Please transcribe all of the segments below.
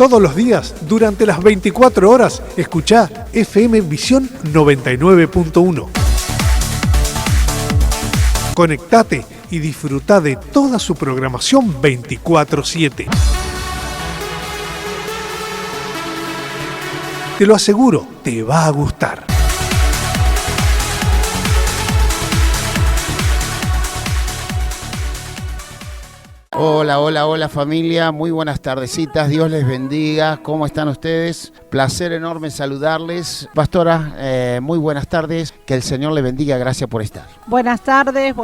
Todos los días, durante las 24 horas, escuchá FM Visión 99.1. Conectate y disfruta de toda su programación 24/7. Te lo aseguro, te va a gustar. Hola familia, muy buenas tardecitas, Dios les bendiga, ¿cómo están ustedes? Placer enorme saludarles. Pastora, muy buenas tardes, que el Señor les bendiga, gracias por estar. Buenas tardes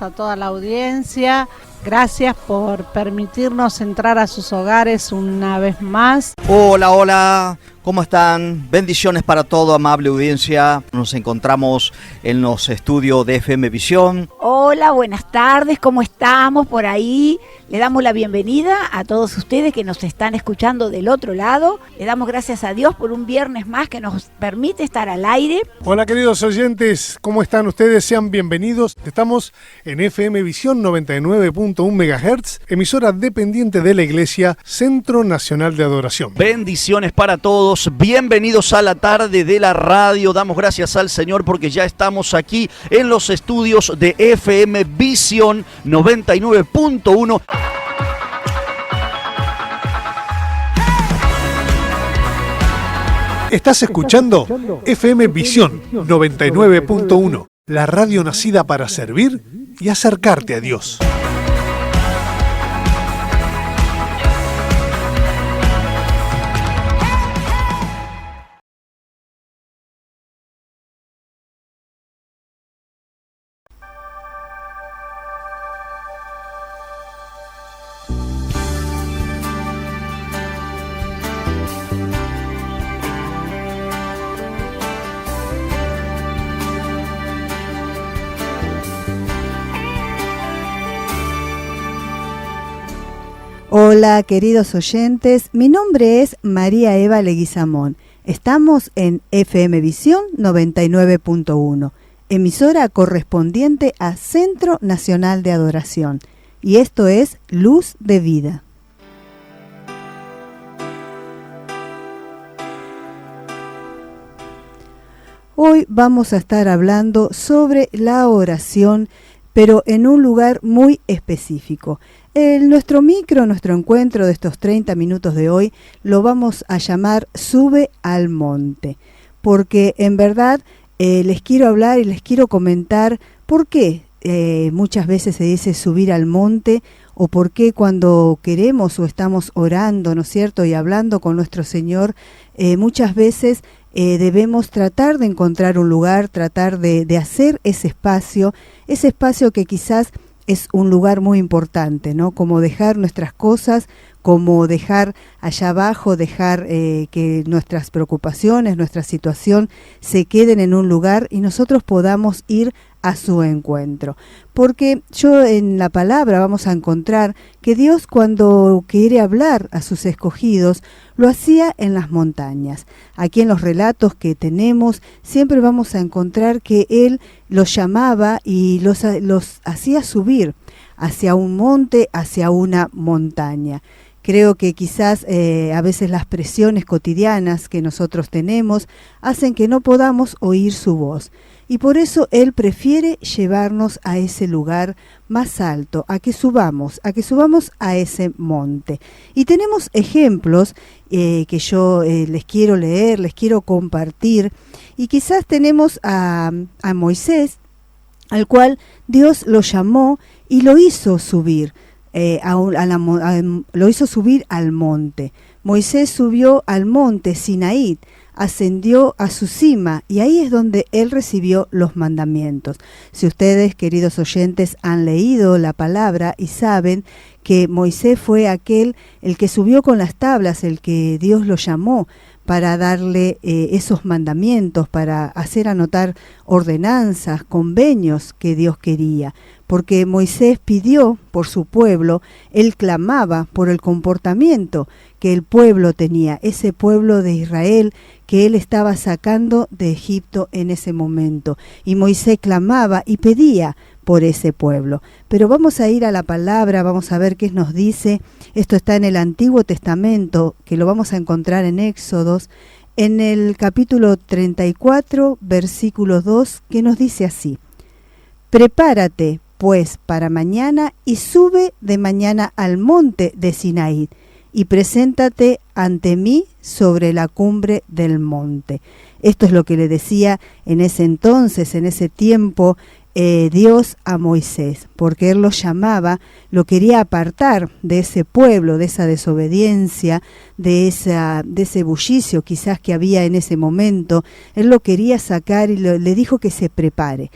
a toda la audiencia, gracias por permitirnos entrar a sus hogares una vez más. Hola, ¿cómo están? Bendiciones para toda amable audiencia. Nos encontramos en los estudios de FM Visión. Hola, buenas tardes, ¿cómo estamos por ahí? Le damos la bienvenida a todos ustedes que nos están escuchando del otro lado. Le damos gracias a Dios por un viernes más que nos permite estar al aire. Hola queridos oyentes, ¿cómo están ustedes? Sean bienvenidos. Estamos en FM Visión 99.1 MHz, emisora dependiente de la Iglesia Centro Nacional de Adoración. Bendiciones para todos, bienvenidos a la tarde de la radio. Damos gracias al Señor porque ya estamos aquí en los estudios de FM Visión 99.1. Estás escuchando FM Visión 99.1, la radio nacida para servir y acercarte a Dios. Hola queridos oyentes, mi nombre es María Eva Leguizamón. Estamos en FM Visión 99.1, emisora correspondiente a Centro Nacional de Adoración, y esto es Luz de Vida. Hoy vamos a estar hablando sobre la oración, pero en un lugar muy específico. Nuestro encuentro de estos 30 minutos de hoy lo vamos a llamar Sube al Monte, porque en verdad les quiero hablar y les quiero comentar por qué muchas veces se dice subir al monte, o por qué cuando queremos o estamos orando, ¿no es cierto?, y hablando con nuestro Señor, muchas veces debemos tratar de encontrar un lugar, tratar de hacer ese espacio que quizás es un lugar muy importante, ¿no? Como dejar nuestras cosas, como dejar allá abajo, dejar que nuestras preocupaciones, nuestra situación se queden en un lugar y nosotros podamos ir a su encuentro. Porque en la palabra vamos a encontrar que Dios, cuando quiere hablar a sus escogidos, lo hacía en las montañas. Aquí en los relatos que tenemos siempre vamos a encontrar que Él los llamaba y los hacía subir hacia un monte, hacia una montaña. Creo que quizás a veces las presiones cotidianas que nosotros tenemos hacen que no podamos oír su voz. Y por eso Él prefiere llevarnos a ese lugar más alto, a que subamos a ese monte. Y tenemos ejemplos que yo les quiero leer, les quiero compartir. Y quizás tenemos a Moisés, al cual Dios lo llamó y lo hizo subir. Lo hizo subir al monte. Moisés subió al monte Sinaí, ascendió a su cima y ahí es donde él recibió los mandamientos. Si ustedes, queridos oyentes, han leído la palabra y saben que Moisés fue aquel el que subió con las tablas, el que Dios lo llamó para darle esos mandamientos, para hacer anotar ordenanzas, convenios que Dios quería. Porque Moisés pidió por su pueblo, él clamaba por el comportamiento que el pueblo tenía, ese pueblo de Israel que él estaba sacando de Egipto en ese momento. Y Moisés clamaba y pedía por ese pueblo. Pero vamos a ir a la palabra, vamos a ver qué nos dice. Esto está en el Antiguo Testamento, que lo vamos a encontrar en Éxodos, en el capítulo 34, versículo 2, que nos dice así: prepárate, pues, para mañana y sube de mañana al monte de Sinaí y preséntate ante mí sobre la cumbre del monte. Esto es lo que le decía en ese entonces, en ese tiempo, Dios a Moisés, porque él lo llamaba, lo quería apartar de ese pueblo, de esa desobediencia, de ese bullicio quizás que había en ese momento. Él lo quería sacar y le dijo que se prepare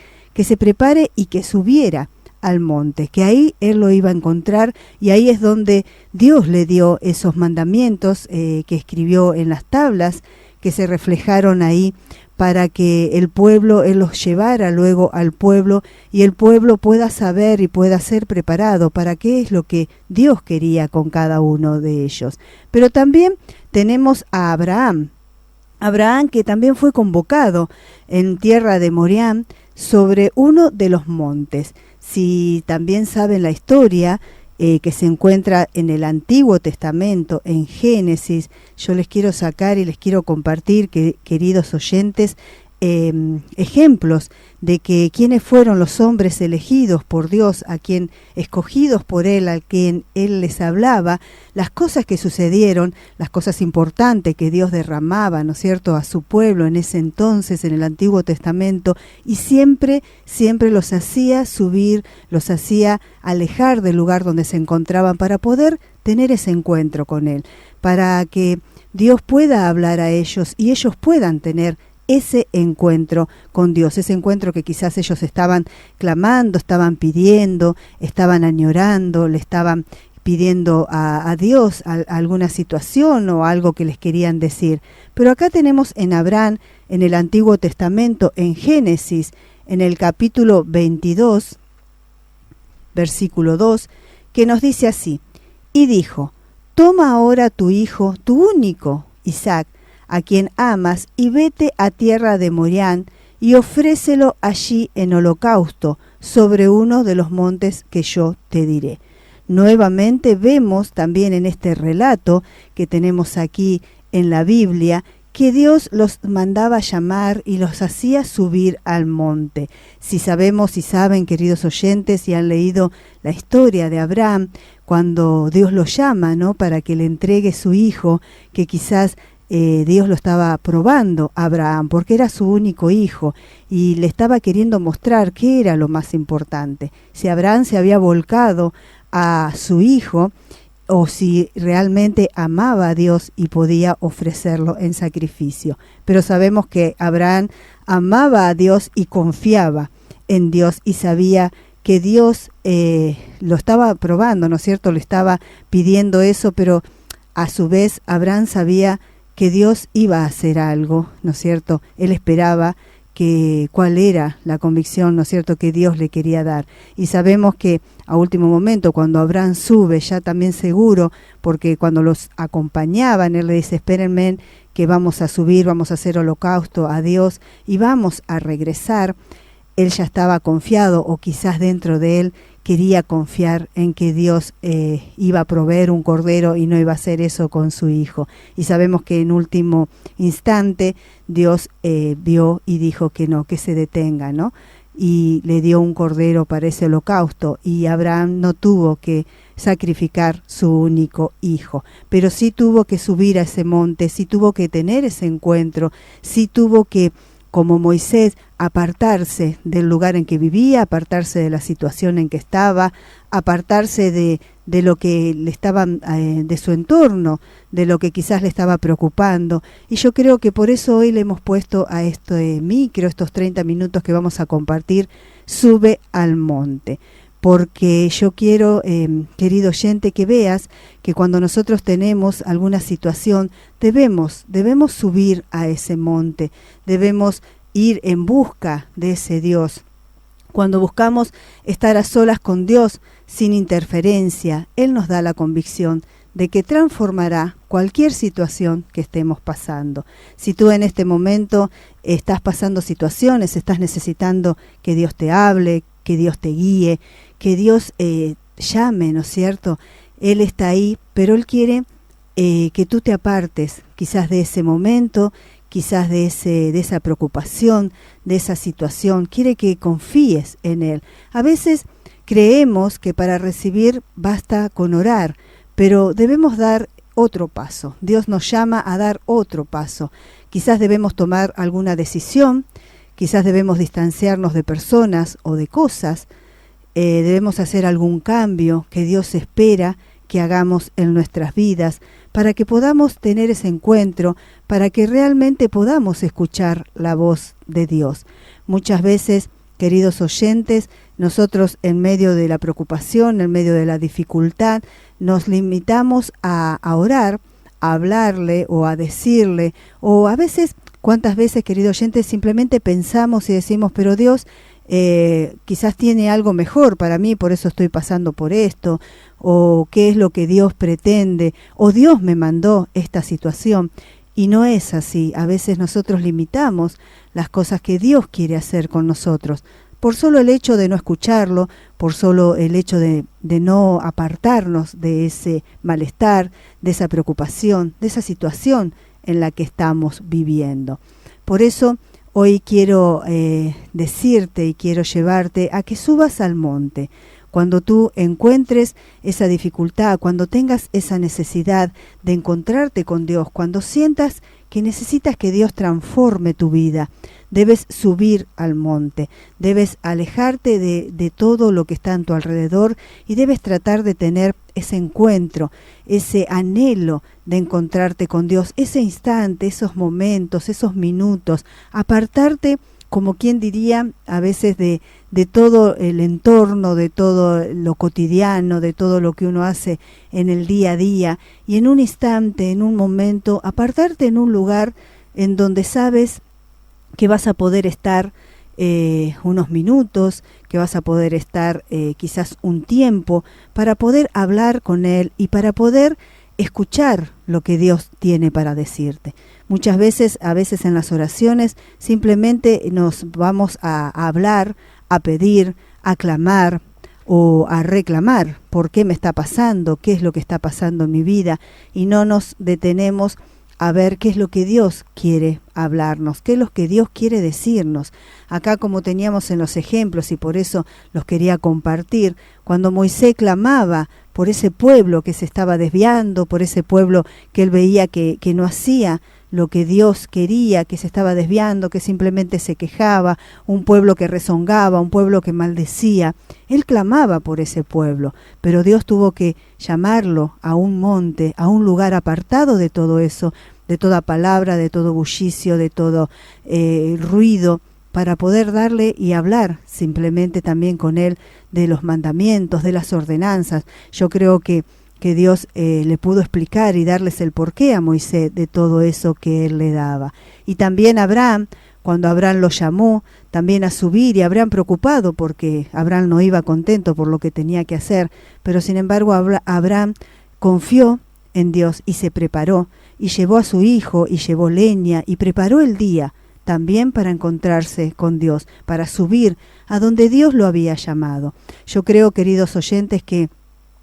y que subiera al monte, que ahí él lo iba a encontrar, y ahí es donde Dios le dio esos mandamientos que escribió en las tablas, que se reflejaron ahí para que el pueblo, él los llevara luego al pueblo y el pueblo pueda saber y pueda ser preparado para qué es lo que Dios quería con cada uno de ellos. Pero también tenemos a Abraham, que también fue convocado en tierra de Morián sobre uno de los montes. Si también saben la historia, que se encuentra en el Antiguo Testamento, en Génesis, yo les quiero sacar y les quiero compartir, queridos oyentes, ejemplos de que quienes fueron los hombres elegidos por Dios, escogidos por Él, a quien Él les hablaba, las cosas que sucedieron, las cosas importantes que Dios derramaba, ¿no es cierto?, a su pueblo en ese entonces, en el Antiguo Testamento, y siempre los hacía subir, los hacía alejar del lugar donde se encontraban para poder tener ese encuentro con Él, para que Dios pueda hablar a ellos y ellos puedan tener ese encuentro con Dios, ese encuentro que quizás ellos estaban clamando, estaban pidiendo, estaban añorando, le estaban pidiendo a Dios alguna situación o algo que les querían decir. Pero acá tenemos en Abraham, en el Antiguo Testamento, en Génesis, en el capítulo 22, versículo 2, que nos dice así: y dijo, toma ahora tu hijo, tu único, Isaac, a quien amas, y vete a tierra de Morián, y ofrécelo allí en holocausto, sobre uno de los montes que yo te diré. Nuevamente vemos también en este relato que tenemos aquí en la Biblia, que Dios los mandaba llamar y los hacía subir al monte. Si saben, queridos oyentes, y han leído la historia de Abraham, cuando Dios lo llama, ¿no?, para que le entregue su hijo, que quizás Dios lo estaba probando a Abraham porque era su único hijo y le estaba queriendo mostrar qué era lo más importante, si Abraham se había volcado a su hijo o si realmente amaba a Dios y podía ofrecerlo en sacrificio. Pero sabemos que Abraham amaba a Dios y confiaba en Dios y sabía que Dios lo estaba probando, ¿no es cierto? Le estaba pidiendo eso, pero a su vez Abraham sabía que Dios iba a hacer algo, ¿no es cierto? Él esperaba cuál era la convicción, ¿no es cierto?, que Dios le quería dar. Y sabemos que a último momento, cuando Abraham sube, ya también seguro, porque cuando los acompañaban, él le dice, espérenme que vamos a subir, vamos a hacer holocausto a Dios y vamos a regresar. Él ya estaba confiado, o quizás dentro de él quería confiar en que Dios iba a proveer un cordero y no iba a hacer eso con su hijo. Y sabemos que en último instante Dios vio y dijo que no, que se detenga, ¿no? Y le dio un cordero para ese holocausto, y Abraham no tuvo que sacrificar su único hijo, pero sí tuvo que subir a ese monte, sí tuvo que tener ese encuentro, sí tuvo que, como Moisés, apartarse del lugar en que vivía, apartarse de la situación en que estaba, apartarse de lo que le estaba, de su entorno, de lo que quizás le estaba preocupando. Y yo creo que por eso hoy le hemos puesto a estos 30 minutos que vamos a compartir, Sube al Monte. Porque yo quiero, querido oyente, que veas que cuando nosotros tenemos alguna situación, debemos subir a ese monte, debemos ir en busca de ese Dios. Cuando buscamos estar a solas con Dios, sin interferencia, Él nos da la convicción de que transformará cualquier situación que estemos pasando. Si tú en este momento estás pasando situaciones, estás necesitando que Dios te hable, que Dios te guíe, que Dios llame, ¿no es cierto? Él está ahí, pero Él quiere que tú te apartes quizás de ese momento, quizás de esa preocupación, de esa situación. Quiere que confíes en Él. A veces creemos que para recibir basta con orar, pero debemos dar otro paso. Dios nos llama a dar otro paso. Quizás debemos tomar alguna decisión, quizás debemos distanciarnos de personas o de cosas, debemos hacer algún cambio que Dios espera que hagamos en nuestras vidas para que podamos tener ese encuentro, para que realmente podamos escuchar la voz de Dios. Muchas veces, queridos oyentes, nosotros en medio de la preocupación, en medio de la dificultad, nos limitamos a orar, a hablarle o a decirle, o a veces, ¿cuántas veces, queridos oyentes, simplemente pensamos y decimos, pero Dios quizás tiene algo mejor para mí, por eso estoy pasando por esto, o qué es lo que Dios pretende, o Dios me mandó esta situación. Y no es así. A veces nosotros limitamos las cosas que Dios quiere hacer con nosotros, por solo el hecho de no escucharlo, por solo el hecho de no apartarnos de ese malestar, de esa preocupación, de esa situación en la que estamos viviendo. Por eso hoy quiero decirte y quiero llevarte a que subas al monte. Cuando tú encuentres esa dificultad, cuando tengas esa necesidad de encontrarte con Dios, cuando sientas que necesitas que Dios transforme tu vida, debes subir al monte, debes alejarte de todo lo que está a tu alrededor y debes tratar de tener ese encuentro, ese anhelo de encontrarte con Dios, ese instante, esos momentos, esos minutos, apartarte, como quien diría, a veces de todo el entorno, de todo lo cotidiano, de todo lo que uno hace en el día a día, y en un instante, en un momento, apartarte en un lugar en donde sabes que vas a poder estar unos minutos, que vas a poder estar quizás un tiempo, para poder hablar con Él y para poder escuchar lo que Dios tiene para decirte. Muchas veces, a veces en las oraciones, simplemente nos vamos a hablar, a pedir, a clamar o a reclamar por qué me está pasando, qué es lo que está pasando en mi vida, y no nos detenemos a ver qué es lo que Dios quiere hablarnos, qué es lo que Dios quiere decirnos. Acá, como teníamos en los ejemplos, y por eso los quería compartir, cuando Moisés clamaba por ese pueblo que se estaba desviando, por ese pueblo que él veía que no hacía lo que Dios quería, que se estaba desviando, que simplemente se quejaba, un pueblo que rezongaba, un pueblo que maldecía. Él clamaba por ese pueblo, pero Dios tuvo que llamarlo a un monte, a un lugar apartado de todo eso, de toda palabra, de todo bullicio, de todo ruido, para poder darle y hablar simplemente también con él de los mandamientos, de las ordenanzas. Yo creo que Dios le pudo explicar y darles el porqué a Moisés de todo eso que él le daba. Y también Abraham, cuando Abraham lo llamó también a subir, y Abraham preocupado porque Abraham no iba contento por lo que tenía que hacer, pero sin embargo Abraham confió en Dios y se preparó, y llevó a su hijo, y llevó leña, y preparó el día también para encontrarse con Dios, para subir a donde Dios lo había llamado. Yo creo, queridos oyentes, que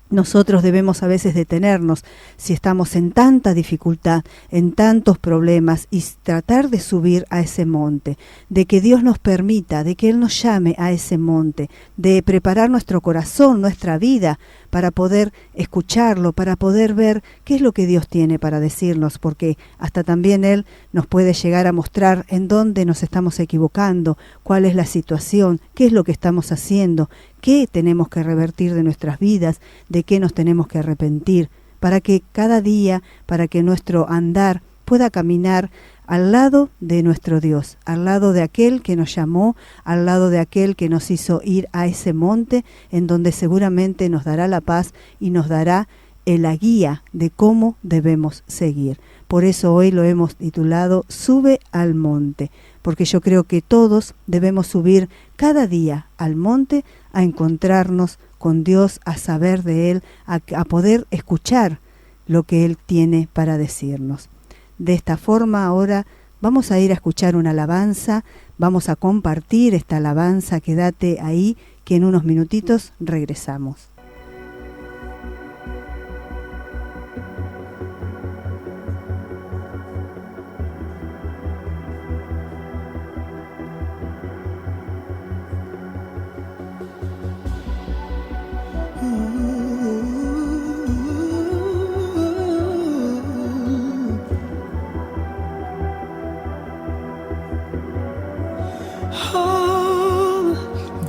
nosotros debemos a veces detenernos si estamos en tanta dificultad, en tantos problemas, y tratar de subir a ese monte, de que Dios nos permita, de que Él nos llame a ese monte, de preparar nuestro corazón, nuestra vida, para poder escucharlo, para poder ver qué es lo que Dios tiene para decirnos, porque hasta también Él nos puede llegar a mostrar en dónde nos estamos equivocando, cuál es la situación, qué es lo que estamos haciendo, qué tenemos que revertir de nuestras vidas, de qué nos tenemos que arrepentir, para que cada día, para que nuestro andar pueda caminar al lado de nuestro Dios, al lado de aquel que nos llamó, al lado de aquel que nos hizo ir a ese monte, en donde seguramente nos dará la paz y nos dará la guía de cómo debemos seguir. Por eso hoy lo hemos titulado Sube al monte, porque yo creo que todos debemos subir cada día al monte a encontrarnos con Dios, a saber de Él, a poder escuchar lo que Él tiene para decirnos. De esta forma ahora vamos a ir a escuchar una alabanza, vamos a compartir esta alabanza, quédate ahí, que en unos minutitos regresamos.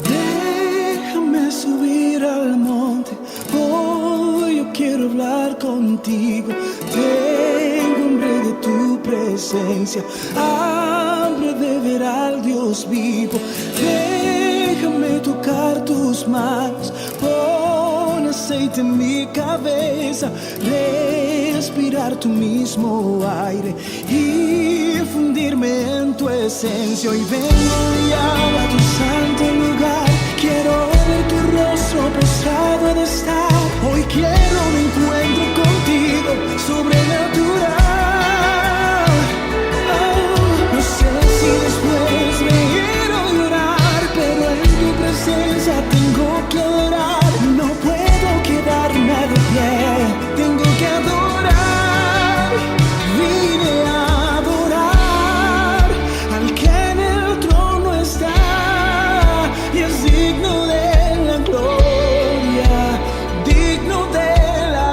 Déjame subir al monte, hoy yo quiero hablar contigo. Tengo hambre de tu presencia, hambre de ver al Dios vivo. Déjame tocar tus manos, pon aceite en mi cabeza, respirar tu mismo aire y fundirme en tu esencia. Hoy vengo ya a tu santo lugar, quiero ver tu rostro postrado en estar. Hoy quiero un encuentro contigo sobrenatural. No sé si después me quiero llorar, pero en tu presencia tengo que orar. No puedo quedarme de pie, tengo que adorar. Vine a adorar al que en el trono está y es digno de la gloria, digno de la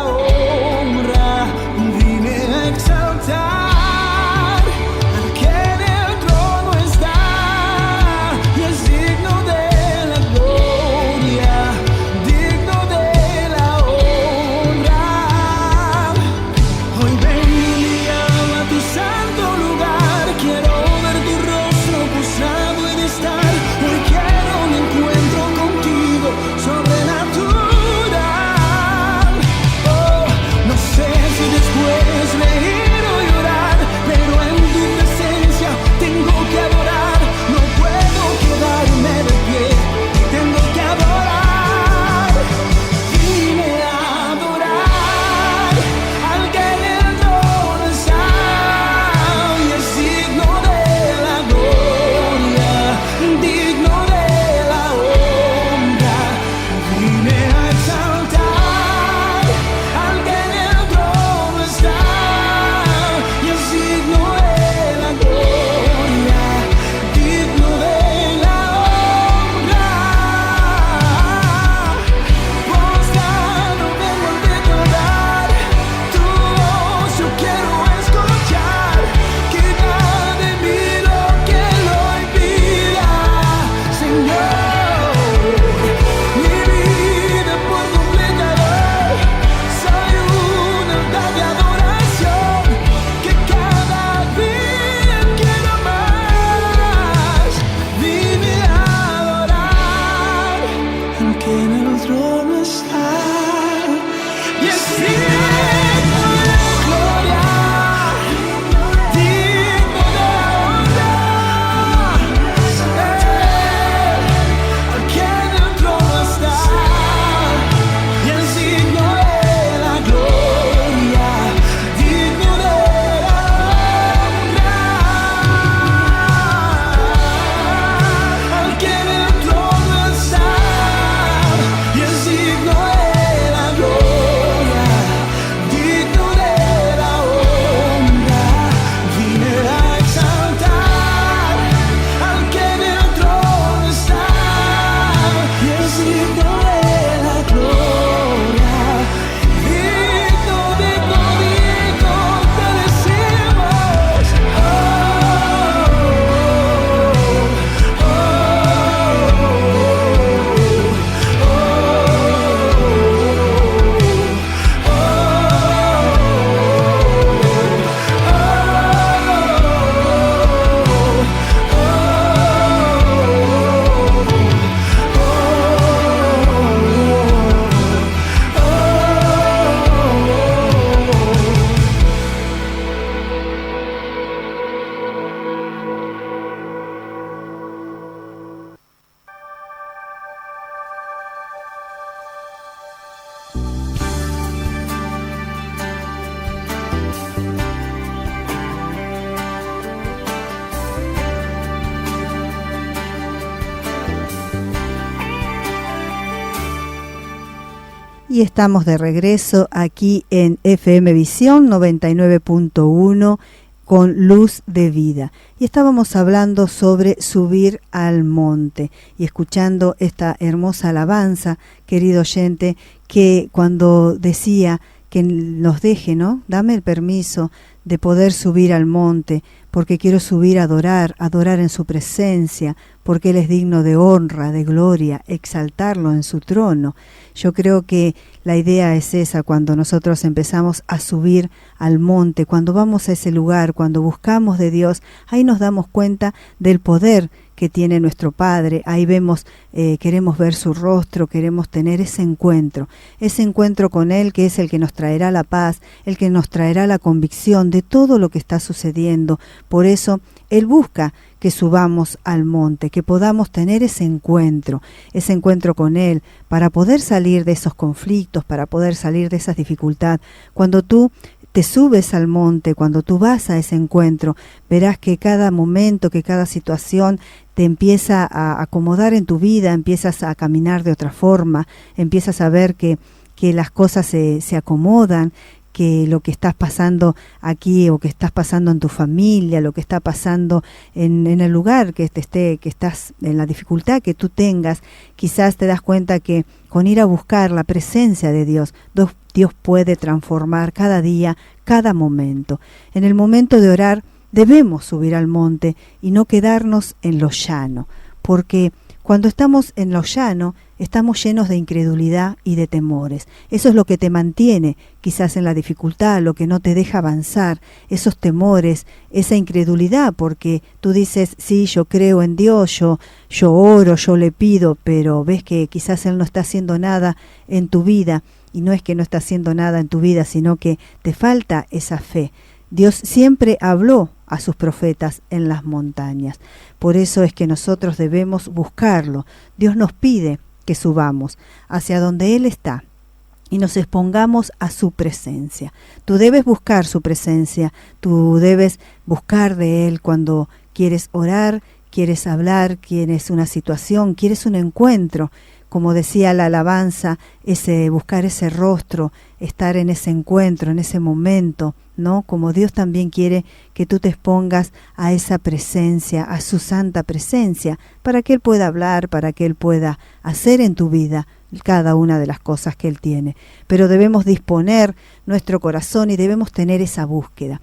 Y estamos de regreso aquí en FM Visión 99.1 con Luz de Vida. Y estábamos hablando sobre subir al monte y escuchando esta hermosa alabanza, querido oyente, que cuando decía que nos deje, ¿no? Dame el permiso de poder subir al monte, porque quiero subir a adorar en su presencia, porque Él es digno de honra, de gloria, exaltarlo en su trono. Yo creo que la idea es esa, cuando nosotros empezamos a subir al monte, cuando vamos a ese lugar, cuando buscamos de Dios, ahí nos damos cuenta del poder que tiene nuestro Padre. Ahí vemos, queremos ver su rostro, queremos tener ese encuentro con Él, que es el que nos traerá la paz, el que nos traerá la convicción de todo lo que está sucediendo. Por eso Él busca que subamos al monte, que podamos tener ese encuentro con Él, para poder salir de esos conflictos, para poder salir de esas dificultades. Cuando tú te subes al monte, cuando tú vas a ese encuentro, verás que cada momento, que cada situación te empieza a acomodar en tu vida, empiezas a caminar de otra forma, empiezas a ver que las cosas se acomodan, que lo que estás pasando aquí o que estás pasando en tu familia, lo que está pasando en el lugar que estás, en la dificultad que tú tengas, quizás te das cuenta que con ir a buscar la presencia de Dios, Dios puede transformar cada día, cada momento. En el momento de orar debemos subir al monte y no quedarnos en lo llano, porque cuando estamos en lo llano, estamos llenos de incredulidad y de temores. Eso es lo que te mantiene quizás en la dificultad, lo que no te deja avanzar, esos temores, esa incredulidad, porque tú dices, sí, yo creo en Dios, yo oro, yo le pido, pero ves que quizás Él no está haciendo nada en tu vida, y no es que no está haciendo nada en tu vida, sino que te falta esa fe. Dios siempre habló a sus profetas en las montañas. Por eso es que nosotros debemos buscarlo. Dios nos pide que subamos hacia donde Él está y nos expongamos a su presencia. Tú debes buscar su presencia, tú debes buscar de Él cuando quieres orar, quieres hablar, quieres una situación, quieres un encuentro. Como decía la alabanza, buscar ese rostro, estar en ese encuentro, en ese momento, ¿no? Como Dios también quiere que tú te expongas a esa presencia, a su santa presencia, para que Él pueda hablar, para que Él pueda hacer en tu vida cada una de las cosas que Él tiene. Pero debemos disponer nuestro corazón y debemos tener esa búsqueda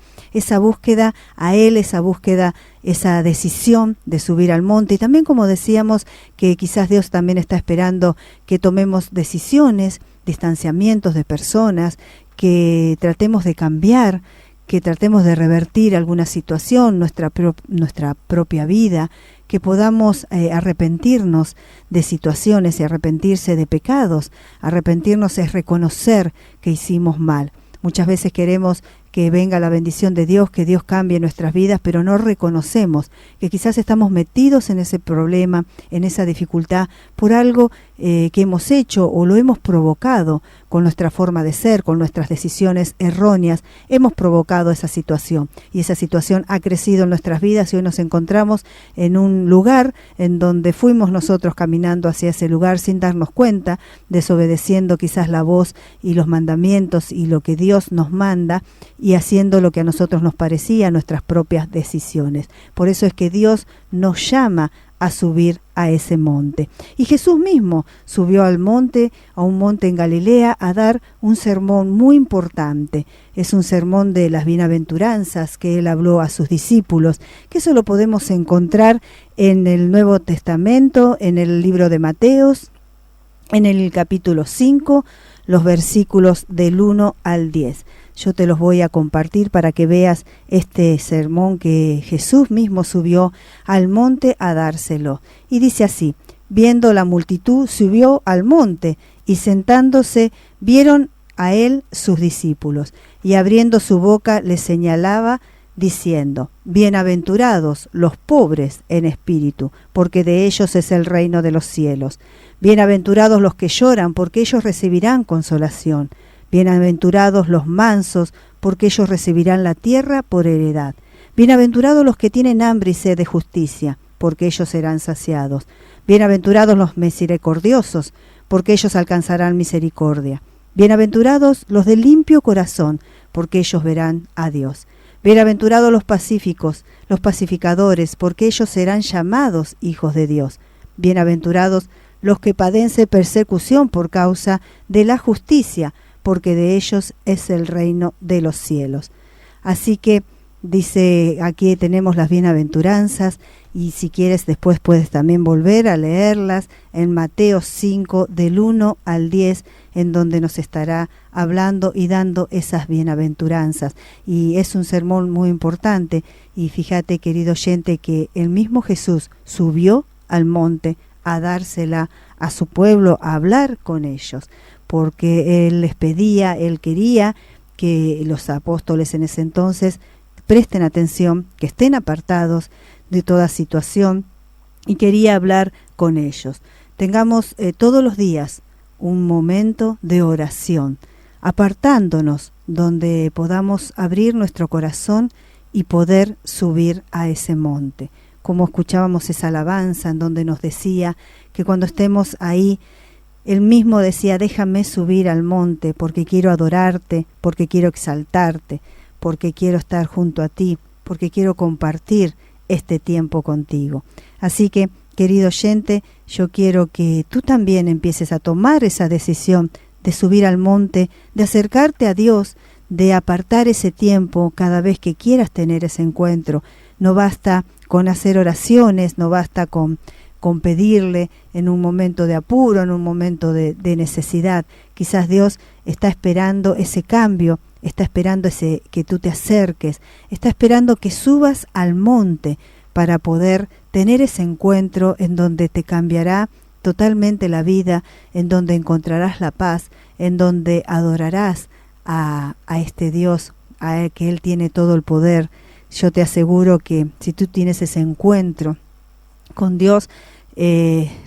a Él, esa decisión de subir al monte. Y también, como decíamos, que quizás Dios también está esperando que tomemos decisiones, distanciamientos de personas, que tratemos de cambiar, que tratemos de revertir alguna situación, nuestra propia vida, que podamos arrepentirnos de situaciones y arrepentirse de pecados. Arrepentirnos es reconocer que hicimos mal. Muchas veces queremos que venga la bendición de Dios, que Dios cambie nuestras vidas, pero no reconocemos que quizás estamos metidos en ese problema, en esa dificultad, por algo que hemos hecho o lo hemos provocado con nuestra forma de ser, con nuestras decisiones erróneas. Hemos provocado esa situación y esa situación ha crecido en nuestras vidas y hoy nos encontramos en un lugar en donde fuimos nosotros caminando hacia ese lugar sin darnos cuenta, desobedeciendo quizás la voz y los mandamientos y lo que Dios nos manda, y haciendo lo que a nosotros nos parecía, nuestras propias decisiones. Por eso es que Dios nos llama a subir a ese monte. Y Jesús mismo subió al monte, a un monte en Galilea, a dar un sermón muy importante. Es un sermón de las bienaventuranzas que Él habló a sus discípulos, que eso lo podemos encontrar en el Nuevo Testamento, en el libro de Mateos, en el capítulo 5, los versículos del 1 al 10. Yo te los voy a compartir para que veas este sermón que Jesús mismo subió al monte a dárselo. Y dice así: viendo la multitud, subió al monte, y sentándose, vieron a él sus discípulos, y abriendo su boca les señalaba, diciendo: bienaventurados los pobres en espíritu, porque de ellos es el reino de los cielos. Bienaventurados los que lloran, porque ellos recibirán consolación. Bienaventurados los mansos, porque ellos recibirán la tierra por heredad. Bienaventurados los que tienen hambre y sed de justicia, porque ellos serán saciados. Bienaventurados los misericordiosos, porque ellos alcanzarán misericordia. Bienaventurados los de limpio corazón, porque ellos verán a Dios. Bienaventurados los pacíficos, los pacificadores, porque ellos serán llamados hijos de Dios. Bienaventurados los que padecen persecución por causa de la justicia, porque de ellos es el reino de los cielos. Así que dice, aquí tenemos las bienaventuranzas, y si quieres después puedes también volver a leerlas en Mateo 5 del 1 al 10, en donde nos estará hablando y dando esas bienaventuranzas. Y es un sermón muy importante, y fíjate, querido oyente, que el mismo Jesús subió al monte a dársela a su pueblo, a hablar con ellos, porque Él les pedía, Él quería que los apóstoles en ese entonces presten atención, que estén apartados de toda situación, y quería hablar con ellos. Tengamos todos los días un momento de oración, apartándonos donde podamos abrir nuestro corazón y poder subir a ese monte. Como escuchábamos esa alabanza en donde nos decía que cuando estemos ahí, Él mismo decía, déjame subir al monte porque quiero adorarte, porque quiero exaltarte, porque quiero estar junto a ti, porque quiero compartir este tiempo contigo. Así que, querido oyente, yo quiero que tú también empieces a tomar esa decisión de subir al monte, de acercarte a Dios, de apartar ese tiempo cada vez que quieras tener ese encuentro. No basta con hacer oraciones, no basta con pedirle en un momento de apuro, en un momento de necesidad. Quizás Dios está esperando ese cambio, está esperando que tú te acerques, está esperando que subas al monte para poder tener ese encuentro en donde te cambiará totalmente la vida, en donde encontrarás la paz, en donde adorarás a este Dios, a que Él tiene todo el poder. Yo te aseguro que si tú tienes ese encuentro con Dios,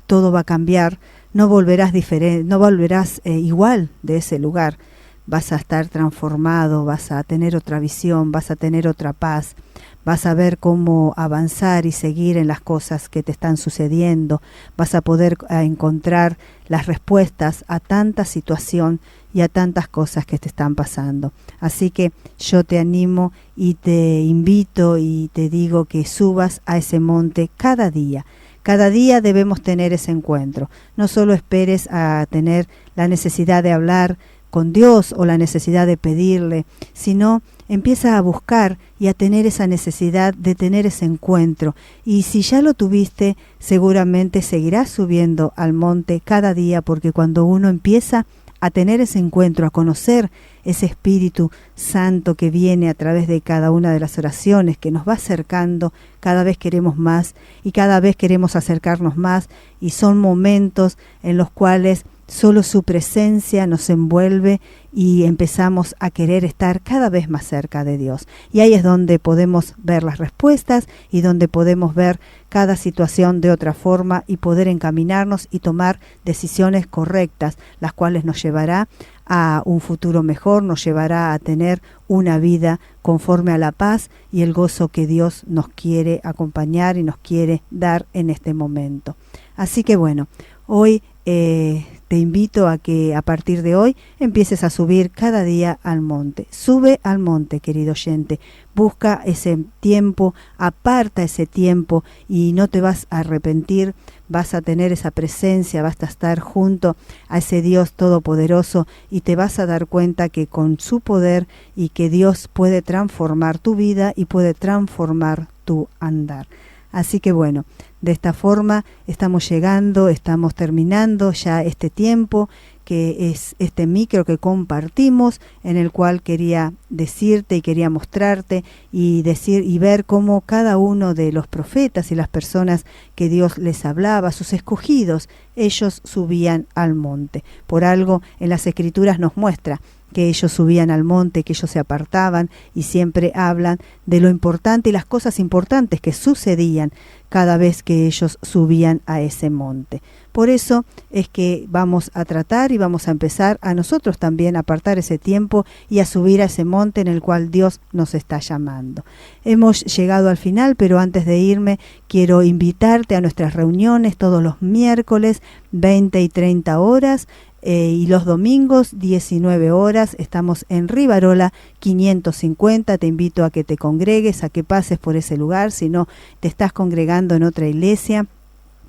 todo va a cambiar, no volverás diferente, no volverás igual de ese lugar. Vas a estar transformado, vas a tener otra visión, vas a tener otra paz, vas a ver cómo avanzar y seguir en las cosas que te están sucediendo, vas a poder encontrar las respuestas a tanta situación y a tantas cosas que te están pasando. Así que yo te animo y te invito y te digo que subas a ese monte cada día. Cada día debemos tener ese encuentro. No solo esperes a tener la necesidad de hablar con Dios o la necesidad de pedirle, sino empieza a buscar y a tener esa necesidad de tener ese encuentro. Y si ya lo tuviste, seguramente seguirás subiendo al monte cada día, porque cuando uno empieza a tener ese encuentro, a conocer ese Espíritu Santo que viene a través de cada una de las oraciones, que nos va acercando, cada vez queremos más y cada vez queremos acercarnos más, y son momentos en los cuales solo su presencia nos envuelve y empezamos a querer estar cada vez más cerca de Dios. Y ahí es donde podemos ver las respuestas y donde podemos ver cada situación de otra forma y poder encaminarnos y tomar decisiones correctas, las cuales nos llevará a un futuro mejor, nos llevará a tener una vida conforme a la paz y el gozo que Dios nos quiere acompañar y nos quiere dar en este momento. Así que bueno, hoy te invito a que a partir de hoy empieces a subir cada día al monte. Sube al monte, querido oyente. Busca ese tiempo, aparta ese tiempo y no te vas a arrepentir. Vas a tener esa presencia, vas a estar junto a ese Dios todopoderoso y te vas a dar cuenta que con su poder y que Dios puede transformar tu vida y puede transformar tu andar. Así que bueno, de esta forma estamos llegando, estamos terminando ya este tiempo, que es este micro que compartimos, en el cual quería decirte y quería mostrarte y decir y ver cómo cada uno de los profetas y las personas que Dios les hablaba, sus escogidos, ellos subían al monte. Por algo en las Escrituras nos muestra que ellos subían al monte, que ellos se apartaban, y siempre hablan de lo importante y las cosas importantes que sucedían cada vez que ellos subían a ese monte. Por eso es que vamos a tratar y vamos a empezar a nosotros también a apartar ese tiempo y a subir a ese monte en el cual Dios nos está llamando. Hemos llegado al final, pero antes de irme quiero invitarte a nuestras reuniones todos los miércoles 20 y 30 horas y los domingos 19 horas estamos en Rivarola 550. Te invito a que te congregues, a que pases por ese lugar. Si no te estás congregando en otra iglesia,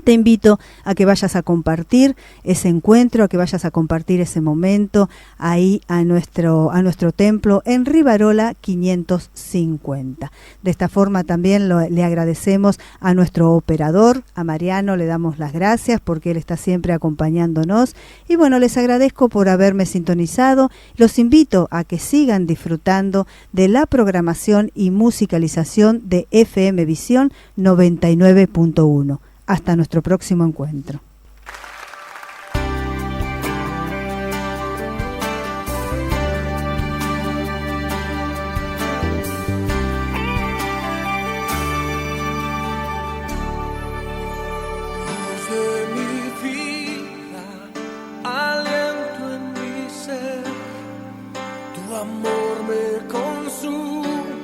te invito a que vayas a compartir ese encuentro, a que vayas a compartir ese momento ahí a nuestro templo en Rivarola 550. De esta forma también le agradecemos a nuestro operador, a Mariano, le damos las gracias porque él está siempre acompañándonos. Y bueno, les agradezco por haberme sintonizado. Los invito a que sigan disfrutando de la programación y musicalización de FM Visión 99.1. Hasta nuestro próximo encuentro. Luz de mi vida, aliento en mi ser, tu amor me consume.